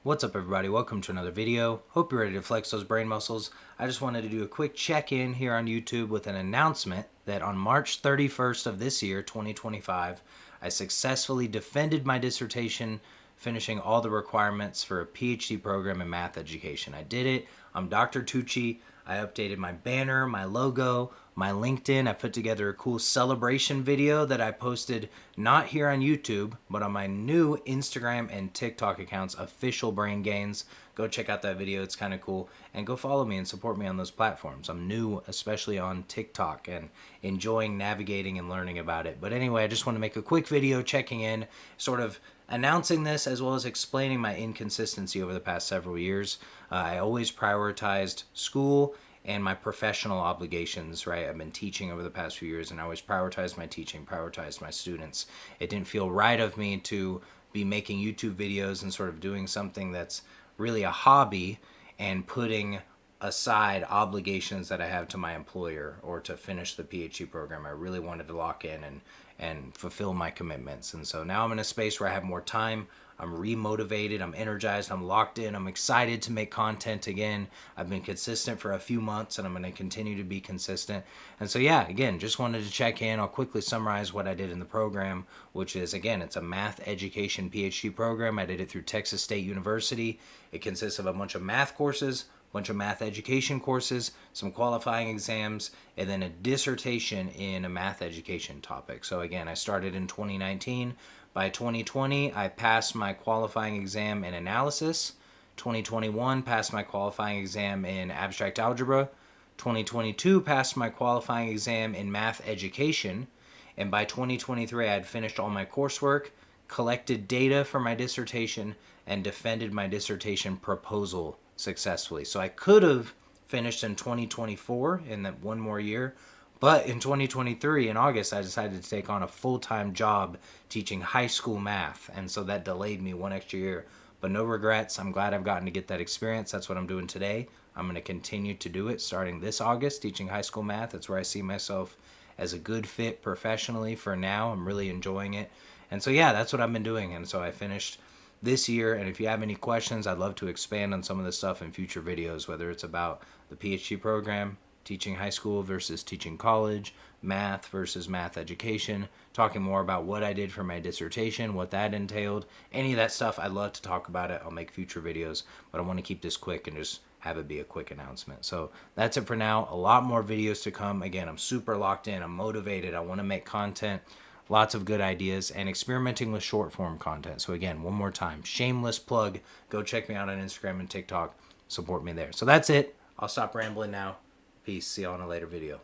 What's up, everybody? Welcome to another video. Hope you're ready to flex those brain muscles. I just wanted to do a quick check-in here on YouTube with an announcement that on March 31st of this year, 2025, I successfully defended my dissertation, finishing all the requirements for a PhD program in math education. I did it. I'm Dr. Tucci. I updated my banner, my logo, my LinkedIn. I put together a cool celebration video that I posted not here on YouTube, but on my new Instagram and TikTok accounts, Official Brain Gains. Go check out that video. It's kind of cool. And go follow me and support me on those platforms. I'm new, especially on TikTok, and enjoying navigating and learning about it. But anyway, I just want to make a quick video checking in, sort of announcing this as well as explaining my inconsistency over the past several years. I always prioritized school and my professional obligations, right? I've been teaching over the past few years, and I always prioritized my teaching, prioritized my students. It didn't feel right of me to be making YouTube videos and sort of doing something that's really a hobby and putting aside obligations that I have to my employer or to finish the PhD program. I really wanted to lock in and fulfill my commitments. And so now I'm in a space where I have more time. I'm remotivated, I'm energized, I'm locked in, I'm excited to make content again. I've been consistent for a few months and I'm going to continue to be consistent. And so yeah, again, just wanted to check in. I'll quickly summarize what I did in the program, which is, again, it's a math education PhD program. I did it through Texas State University. It consists of a bunch of math courses, bunch of math education courses, some qualifying exams, and then a dissertation in a math education topic. So again, I started in 2019. By 2020, I passed my qualifying exam in analysis. 2021, passed my qualifying exam in abstract algebra. 2022, passed my qualifying exam in math education. And by 2023, I had finished all my coursework, collected data for my dissertation, and defended my dissertation proposal successfully. So I could have finished in 2024 in that one more year, but in 2023, in August, I decided to take on a full-time job teaching high school math, and so that delayed me one extra year. But no regrets. I'm glad I've gotten to get that experience. That's what I'm doing today. I'm going to continue to do it starting this August, teaching high school math. That's where I see myself as a good fit professionally for now. I'm really enjoying it. And so, yeah, that's what I've been doing. And so I finished this year, and if you have any questions, I'd love to expand on some of this stuff in future videos, whether it's about the PhD program, teaching high school versus teaching college, math versus math education, talking more about what I did for my dissertation, what that entailed, any of that stuff. I'd love to talk about it. I'll make future videos, but I want to keep this quick and just have it be a quick announcement. So that's it for now. A lot more videos to come. Again, I'm super locked in. I'm motivated. I want to make content. Lots of good ideas and experimenting with short form content. So again, one more time, shameless plug. Go check me out on Instagram and TikTok. Support me there. So that's it. I'll stop rambling now. Peace. See you on a later video.